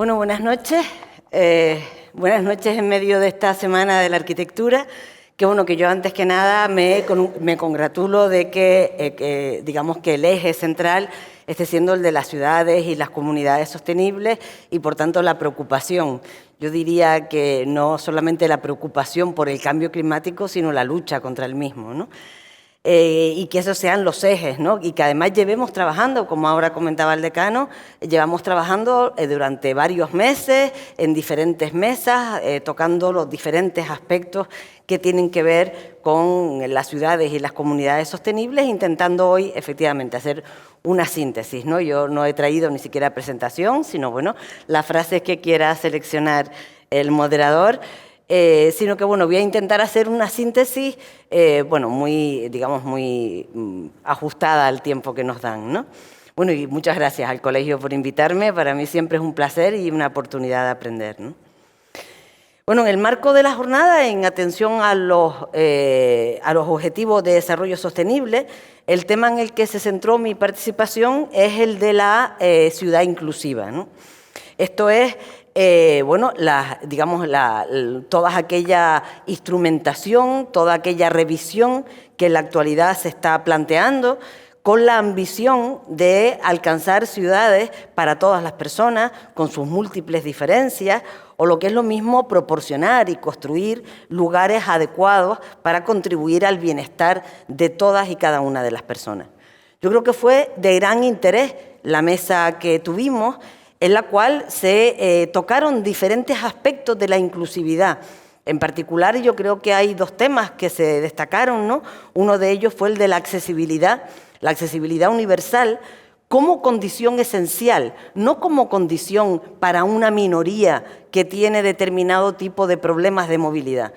Bueno, buenas noches. Buenas noches en medio de esta Semana de la Arquitectura. Que bueno, que yo antes que nada me congratulo de que, digamos que el eje central esté siendo el de las ciudades y las comunidades sostenibles y por tanto la preocupación. Yo diría que no solamente la preocupación por el cambio climático, sino la lucha contra el mismo, ¿no? Y que esos sean los ejes, ¿no? Y que además llevemos trabajando, como ahora comentaba el decano, llevamos trabajando durante varios meses en diferentes mesas, tocando los diferentes aspectos que tienen que ver con las ciudades y las comunidades sostenibles, intentando hoy efectivamente hacer una síntesis, ¿no? Yo no he traído ni siquiera presentación, sino bueno, las frases que quiera seleccionar el moderador. Sino que bueno, voy a intentar hacer una síntesis bueno, muy, digamos, muy ajustada al tiempo que nos dan, ¿no? Bueno, y muchas gracias al colegio por invitarme, para mí siempre es un placer y una oportunidad de aprender, ¿no? Bueno, en el marco de la jornada, en atención a los objetivos de desarrollo sostenible, el tema en el que se centró mi participación es el de la ciudad inclusiva, ¿no? Esto es bueno, toda aquella instrumentación, toda aquella revisión que en la actualidad se está planteando con la ambición de alcanzar ciudades para todas las personas, con sus múltiples diferencias, o lo que es lo mismo, proporcionar y construir lugares adecuados para contribuir al bienestar de todas y cada una de las personas. Yo creo que fue de gran interés la mesa que tuvimos, en la cual se tocaron diferentes aspectos de la inclusividad. En particular, yo creo que hay dos temas que se destacaron, ¿no? Uno de ellos fue el de la accesibilidad universal como condición esencial, no como condición para una minoría que tiene determinado tipo de problemas de movilidad.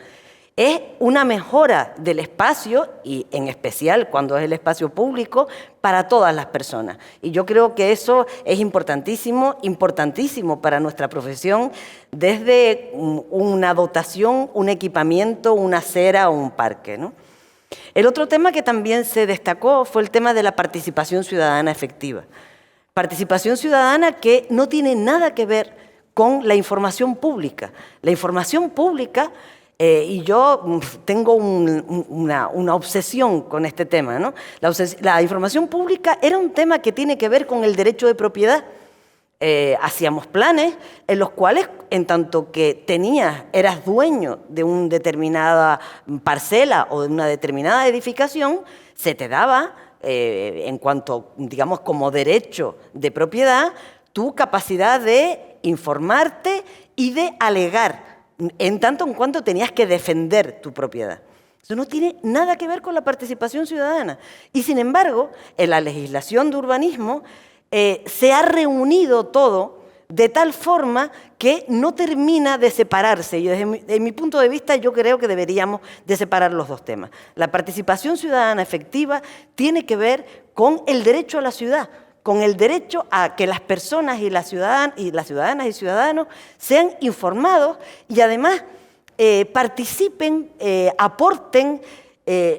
Es una mejora del espacio, y en especial cuando es el espacio público, para todas las personas. Y yo creo que eso es importantísimo, importantísimo para nuestra profesión, desde una dotación, un equipamiento, una acera o un parque, ¿no? El otro tema que también se destacó fue el tema de la participación ciudadana efectiva. Participación ciudadana que no tiene nada que ver con la información pública. La información pública... y yo tengo una obsesión con este tema, ¿no? La información pública era un tema que tiene que ver con el derecho de propiedad. Hacíamos planes en los cuales, en tanto que eras dueño de una determinada parcela o de una determinada edificación, se te daba, en cuanto, digamos, como derecho de propiedad, tu capacidad de informarte y de alegar, en tanto en cuanto tenías que defender tu propiedad. Eso no tiene nada que ver con la participación ciudadana. Y sin embargo, en la legislación de urbanismo se ha reunido todo de tal forma que no termina de separarse. Y desde mi punto de vista, yo creo que deberíamos de separar los dos temas. La participación ciudadana efectiva tiene que ver con el derecho a la ciudad, con el derecho a que las personas y las ciudadanas y ciudadanos sean informados y además participen, aporten.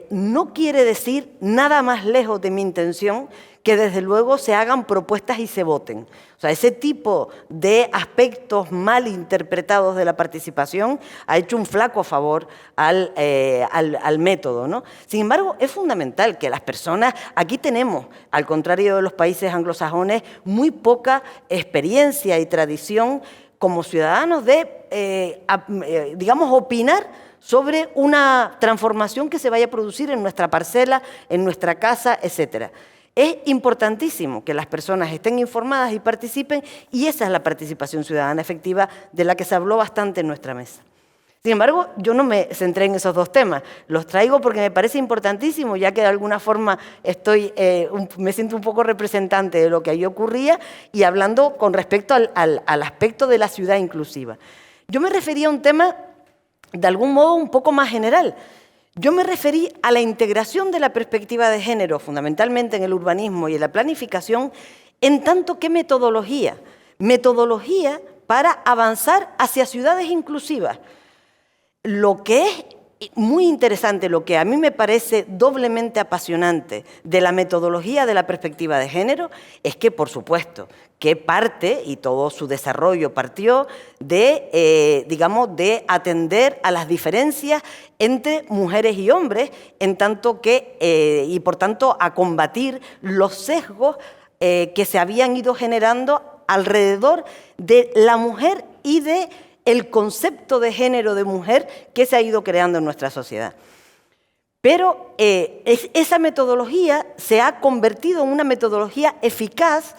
No quiere decir nada más lejos de mi intención que desde luego se hagan propuestas y se voten. O sea, ese tipo de aspectos mal interpretados de la participación ha hecho un flaco favor al método, ¿no? Sin embargo, es fundamental que las personas, aquí tenemos, al contrario de los países anglosajones, muy poca experiencia y tradición como ciudadanos de, digamos, opinar sobre una transformación que se vaya a producir en nuestra parcela, en nuestra casa, etcétera. Es importantísimo que las personas estén informadas y participen, y esa es la participación ciudadana efectiva de la que se habló bastante en nuestra mesa. Sin embargo, yo no me centré en esos dos temas, los traigo porque me parece importantísimo, ya que de alguna forma me siento un poco representante de lo que ahí ocurría y hablando con respecto al aspecto de la ciudad inclusiva. Yo me refería a un tema de algún modo un poco más general. Yo me referí a la integración de la perspectiva de género, fundamentalmente en el urbanismo y en la planificación, en tanto que metodología para avanzar hacia ciudades inclusivas. Lo que es muy interesante, lo que a mí me parece doblemente apasionante de la metodología de la perspectiva de género, es que, por supuesto, que parte, y todo su desarrollo partió, de, digamos, de atender a las diferencias entre mujeres y hombres, en tanto que, y por tanto, a combatir los sesgos que se habían ido generando alrededor de la mujer y de el concepto de género de mujer que se ha ido creando en nuestra sociedad. Pero esa metodología se ha convertido en una metodología eficaz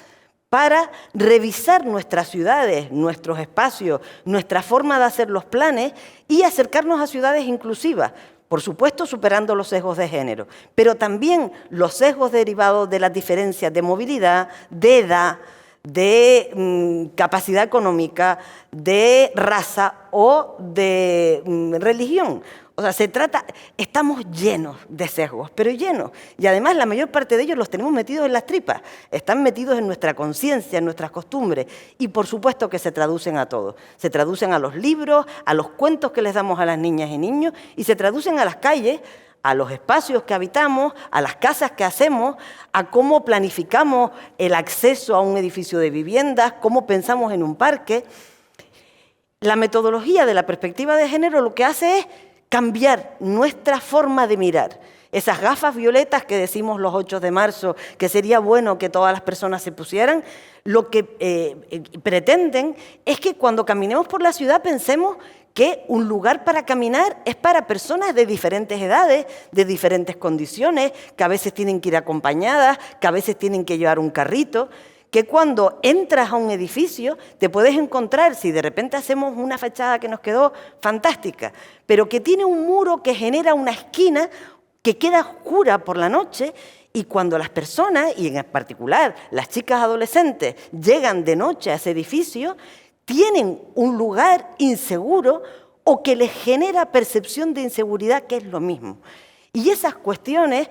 para revisar nuestras ciudades, nuestros espacios, nuestra forma de hacer los planes y acercarnos a ciudades inclusivas, por supuesto superando los sesgos de género, pero también los sesgos derivados de las diferencias de movilidad, de edad, de capacidad económica, de raza o de religión. O sea, estamos llenos de sesgos, pero llenos. Y además la mayor parte de ellos los tenemos metidos en las tripas. Están metidos en nuestra conciencia, en nuestras costumbres. Y por supuesto que se traducen a todo. Se traducen a los libros, a los cuentos que les damos a las niñas y niños, y se traducen a las calles, a los espacios que habitamos, a las casas que hacemos, a cómo planificamos el acceso a un edificio de viviendas, cómo pensamos en un parque. La metodología de la perspectiva de género lo que hace es cambiar nuestra forma de mirar. Esas gafas violetas que decimos los 8 de marzo, que sería bueno que todas las personas se pusieran, lo que pretenden es que cuando caminemos por la ciudad pensemos que un lugar para caminar es para personas de diferentes edades, de diferentes condiciones, que a veces tienen que ir acompañadas, que a veces tienen que llevar un carrito, que cuando entras a un edificio te puedes encontrar, si de repente hacemos una fachada que nos quedó fantástica, pero que tiene un muro que genera una esquina que queda oscura por la noche, y cuando las personas, y en particular las chicas adolescentes, llegan de noche a ese edificio, tienen un lugar inseguro o que les genera percepción de inseguridad, que es lo mismo. Y esas cuestiones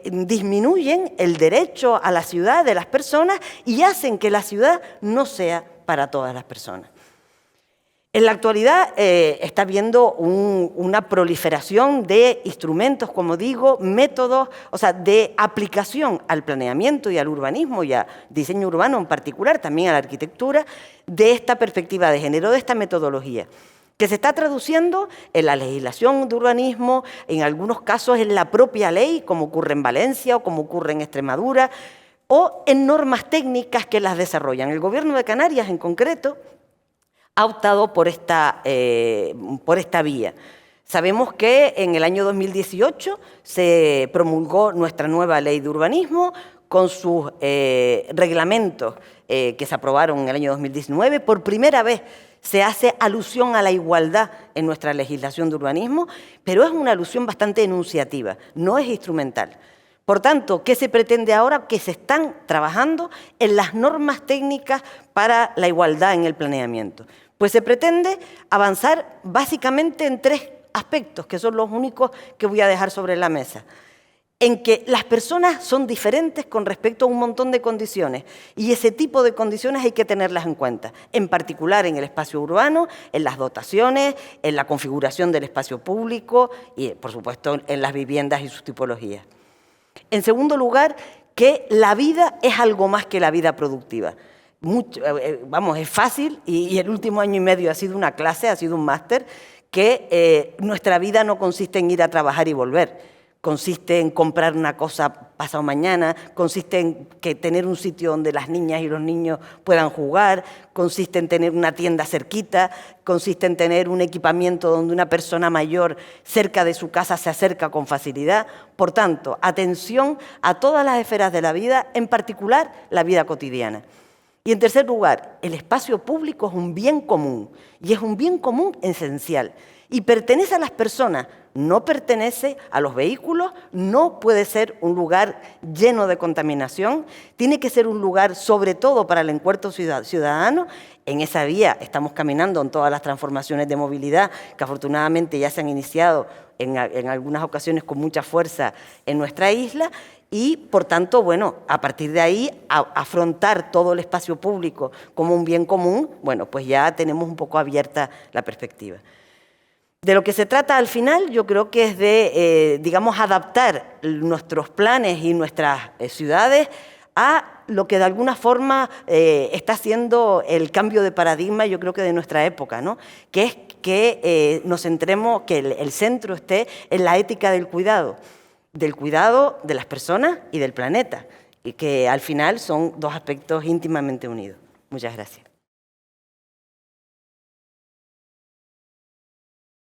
disminuyen el derecho a la ciudad de las personas y hacen que la ciudad no sea para todas las personas. En la actualidad está habiendo una proliferación de instrumentos, como digo, métodos, o sea, de aplicación al planeamiento y al urbanismo y al diseño urbano en particular, también a la arquitectura, de esta perspectiva de género, de esta metodología, que se está traduciendo en la legislación de urbanismo, en algunos casos en la propia ley, como ocurre en Valencia o como ocurre en Extremadura, o en normas técnicas que las desarrollan. El Gobierno de Canarias, en concreto, ha optado por esta vía. Sabemos que en el año 2018 se promulgó nuestra nueva ley de urbanismo con sus reglamentos que se aprobaron en el año 2019. Por primera vez se hace alusión a la igualdad en nuestra legislación de urbanismo, pero es una alusión bastante enunciativa, no es instrumental. Por tanto, ¿qué se pretende ahora? Que se están trabajando en las normas técnicas para la igualdad en el planeamiento. Pues se pretende avanzar básicamente en 3 aspectos, que son los únicos que voy a dejar sobre la mesa. En que las personas son diferentes con respecto a un montón de condiciones, y ese tipo de condiciones hay que tenerlas en cuenta, en particular en el espacio urbano, en las dotaciones, en la configuración del espacio público y, por supuesto, en las viviendas y sus tipologías. En segundo lugar, que la vida es algo más que la vida productiva. Es fácil, y el último año y medio ha sido una clase, ha sido un máster, que nuestra vida no consiste en ir a trabajar y volver. Consiste en comprar una cosa pasado mañana, consiste en tener un sitio donde las niñas y los niños puedan jugar, consiste en tener una tienda cerquita, consiste en tener un equipamiento donde una persona mayor cerca de su casa se acerca con facilidad. Por tanto, atención a todas las esferas de la vida, en particular la vida cotidiana. Y en tercer lugar, el espacio público es un bien común, y es un bien común esencial, y pertenece a las personas, no pertenece a los vehículos, no puede ser un lugar lleno de contaminación, tiene que ser un lugar sobre todo para el encuentro ciudadano. En esa vía estamos caminando en todas las transformaciones de movilidad que afortunadamente ya se han iniciado en algunas ocasiones con mucha fuerza en nuestra isla, y por tanto, bueno, a partir de ahí afrontar todo el espacio público como un bien común, bueno, pues ya tenemos un poco abierta la perspectiva. De lo que se trata al final, yo creo que es de, digamos, adaptar nuestros planes y nuestras ciudades a lo que de alguna forma está haciendo el cambio de paradigma, yo creo que de nuestra época, ¿no? Que es que nos centremos, que el centro esté en la ética del cuidado de las personas y del planeta, y que al final son dos aspectos íntimamente unidos. Muchas gracias.